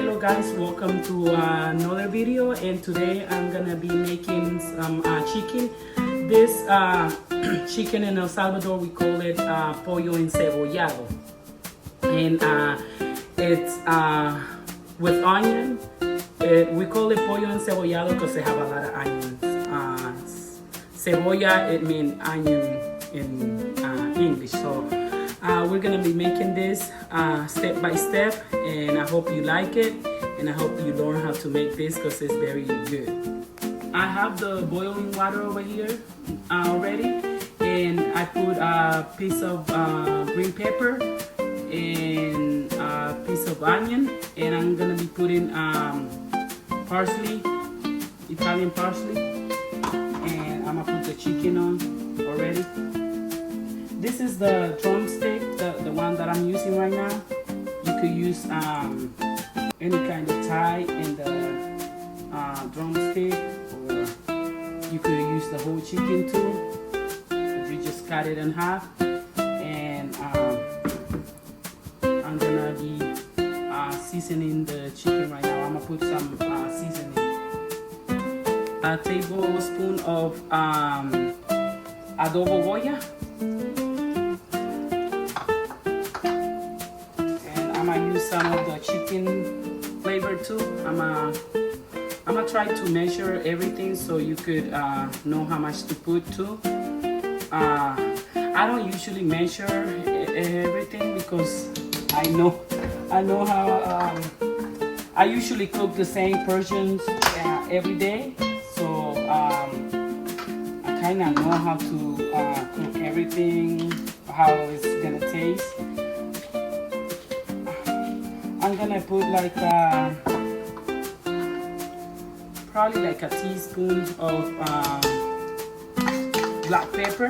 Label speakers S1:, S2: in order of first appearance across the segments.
S1: Hello guys, welcome to another video, and today I'm gonna be making some chicken. This chicken in El Salvador, we call it pollo encebollado, and it's with onion. We call it pollo encebollado because they have a lot of onions. Cebolla, it means onion in English. So we're gonna be making this step by step, and I hope you like it, and I hope you learn how to make this because it's very good. I have the boiling water over here already, and I put a piece of green pepper and a piece of onion, and I'm gonna be putting parsley, Italian parsley, and I'm gonna put the chicken on already. This is the drumstick, the one that I'm using right now. You could use any kind of tie in the drumstick, or you could use the whole chicken too. You just cut it in half, and I'm gonna be seasoning the chicken right now. I'm gonna put some seasoning. A tablespoon of adobo Goya. I'm gonna use some of the chicken flavor too. I'm gonna try to measure everything so you could know how much to put too. I don't usually measure everything because I know how I usually cook the same portions every day, so I kind of know how to cook everything, how it's gonna taste. I'm gonna put like probably like a teaspoon of black pepper,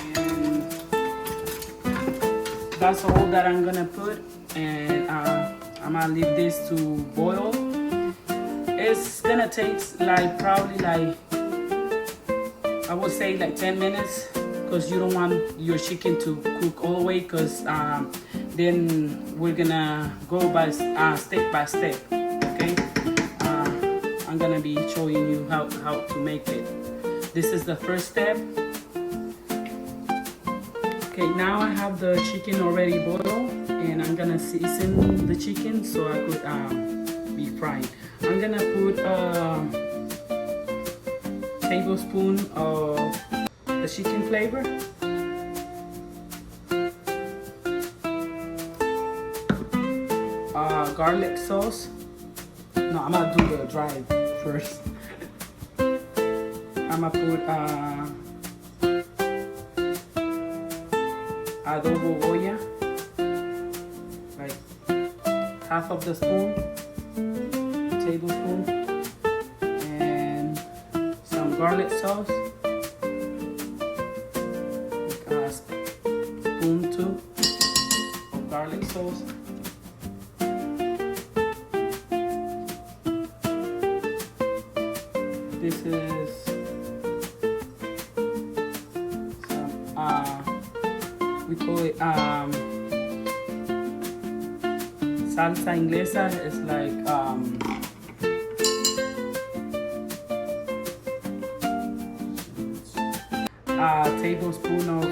S1: and that's all that I'm gonna put, and I'm gonna leave this to boil. It's gonna take like probably like, I would say like 10 minutes, because you don't want your chicken to cook all the way, because then we're gonna go by step by step. Okay, I'm gonna be showing you how to make it. This is the first step. Okay, now I have the chicken already boiled, and I'm gonna season the chicken so I could be frying. I'm gonna put tablespoon of the chicken flavor, garlic sauce. No, I'm gonna do the dry first. I'm gonna put adobo Goya, like half of the spoon, tablespoon, and some garlic sauce, like a spoon too of garlic sauce. This is some we call it salsa inglesa. It's like a tablespoon of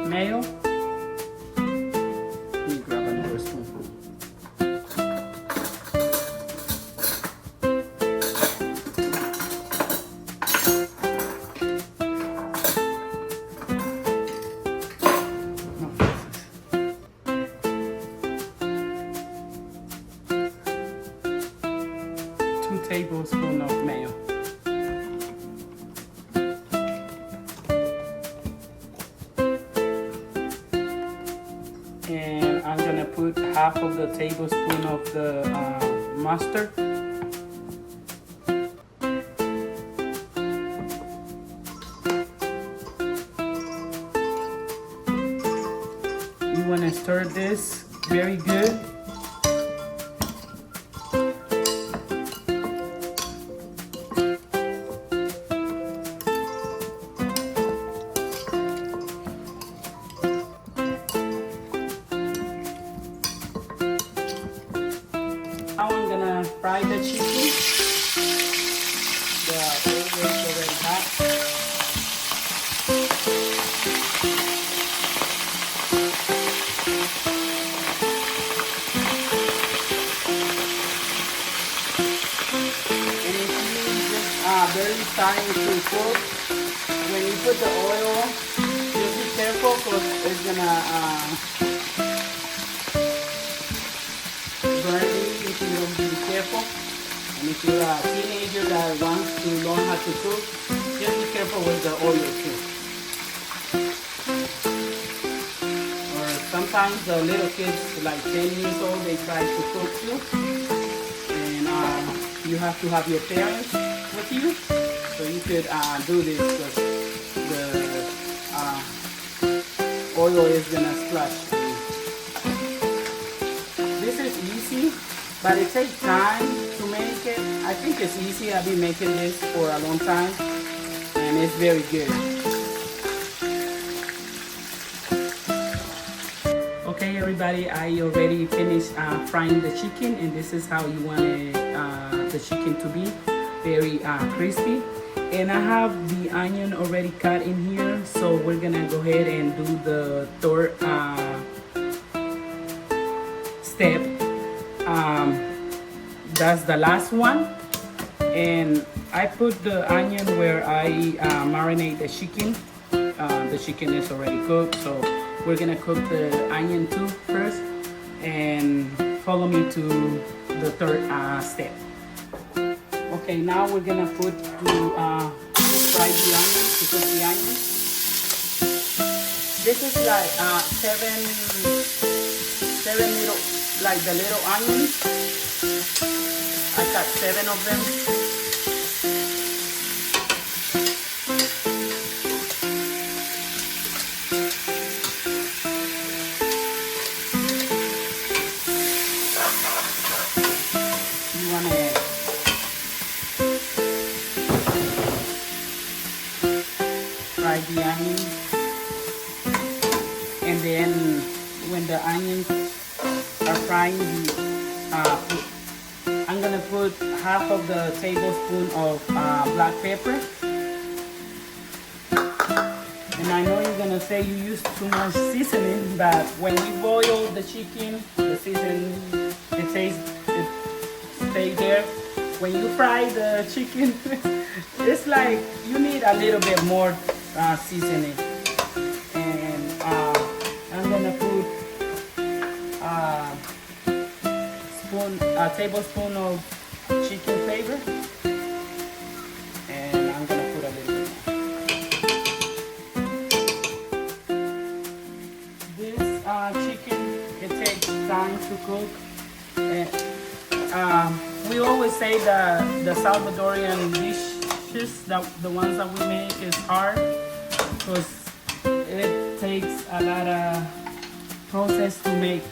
S1: mayo. Let me grab another spoon. Tablespoon of mayo. And I'm gonna put half of the tablespoon of the mustard. You wanna stir this very good. barely starting to cook, when you put the oil, just be careful because it's gonna burn you if you don't be careful. And if you're a teenager that wants to learn how to cook, just be careful with the oil too. Or sometimes the little kids, like 10 years old, they try to cook too. And you have to have your parents with you so you could do this because the oil is gonna splash. This is easy, but it takes time to make it. I think it's easy. I've been making this for a long time and it's very good. Okay everybody, I already finished frying the chicken, and this is how you want the chicken to be, very crispy. And I have the onion already cut in here, so we're gonna go ahead and do the third step. That's the last one, and I put the onion where I marinate the chicken. The chicken is already cooked, so we're gonna cook the onion too first, and follow me to the third step. Okay, now we're gonna fry the onion, to cook the onion. This is like seven little, like the little onions. I got 7 of them. You wanna fry the onion, and then when the onions are frying, I'm gonna put half of the tablespoon of black pepper. And I know you're gonna say you use too much seasoning, but when we boil the chicken, the seasoning, it stays there. When you fry the chicken, it's like you need a little bit more seasoning. And I'm gonna put a tablespoon of chicken flavor, and I'm gonna put a little bit more. This chicken, it takes time to cook. And, we always say the Salvadorian dishes, the ones that we make, is hard because it takes a lot of process to make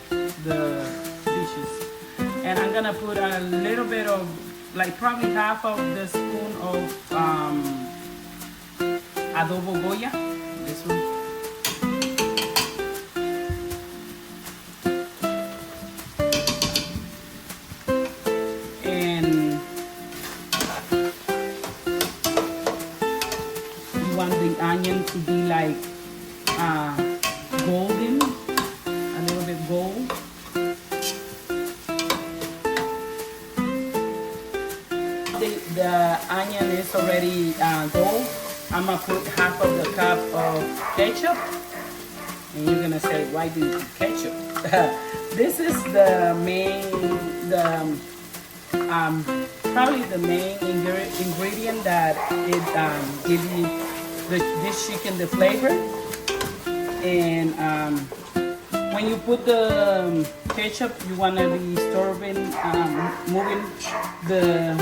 S1: the dishes. And I'm gonna put a little bit of, like probably half of the spoon of adobo Goya, this one. And you want the onion to be like golden, a little bit gold. The onion is already gold. I'm gonna put half of the cup of ketchup. And you're gonna say, why do you put ketchup? This is the main, probably the main ingredient that it gives you this chicken the flavor. And when you put the ketchup, you wanna be moving the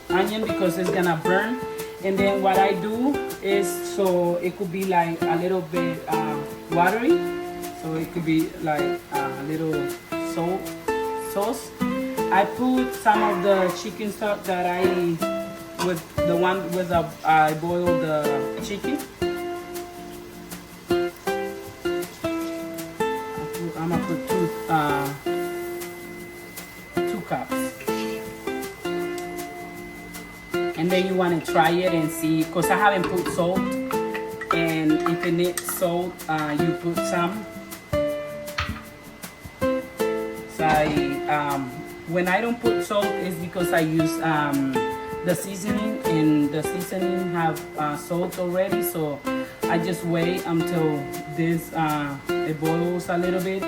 S1: onion because it's gonna burn. And then what I do is, so it could be like a little bit watery, so it could be like a little sauce. I put some of the chicken stock that I boiled the chicken. I'm gonna put two cups. And then you want to try it and see, because I haven't put salt, and if it needs salt, you put some. So when I don't put salt, it's because I use the seasoning, and the seasoning have salt already, so I just wait until this it boils a little bit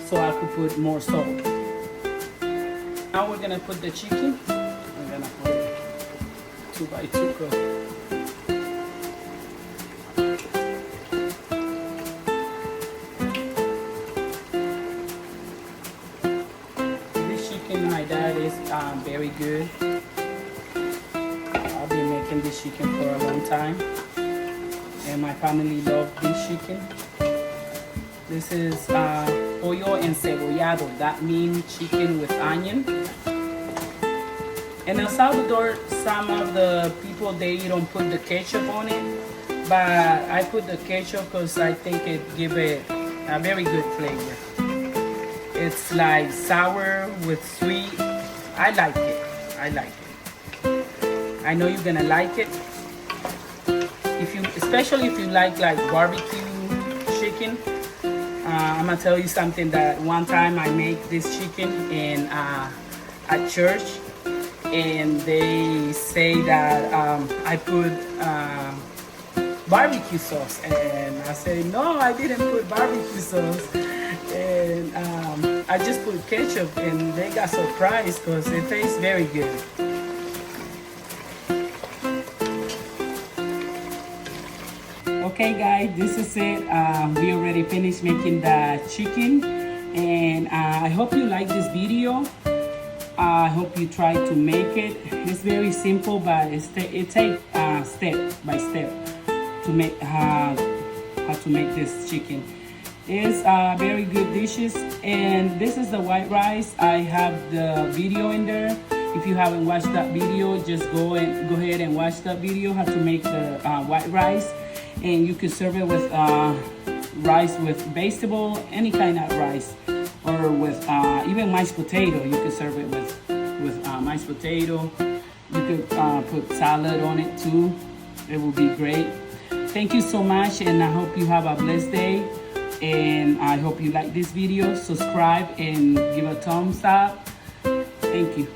S1: so I could put more salt. Now we're gonna put the chicken. We're gonna put it 2 by 2 cup. This chicken my dad is very good. I've been making this chicken for a long time, and my family love this chicken. This is pollo encebollado. That means chicken with onion. In El Salvador, some of the people, they don't put the ketchup on it, but I put the ketchup because I think it gives it a very good flavor. It's like sour with sweet. I like it. I like it. I know you're gonna like it. Especially if you like barbecue chicken. I'm gonna tell you something, that one time I made this chicken in at church, and they say that I put barbecue sauce, and I say no, I didn't put barbecue sauce, and I just put ketchup, and they got surprised because it tastes very good. Okay guys, this is it. We already finished making the chicken, and I hope you like this video. I hope you try to make it. It's very simple, but it takes step by step to make how to make this chicken. It's very good dishes, and this is the white rice. I have the video in there. If you haven't watched that video, just go ahead and watch that video how to make the white rice. And you can serve it with rice with vegetable, any kind of rice, or with even mashed potato. You can serve it with mashed potato. You could put salad on it too. It will be great. Thank you so much, and I hope you have a blessed day. And I hope you like this video. Subscribe and give a thumbs up. Thank you.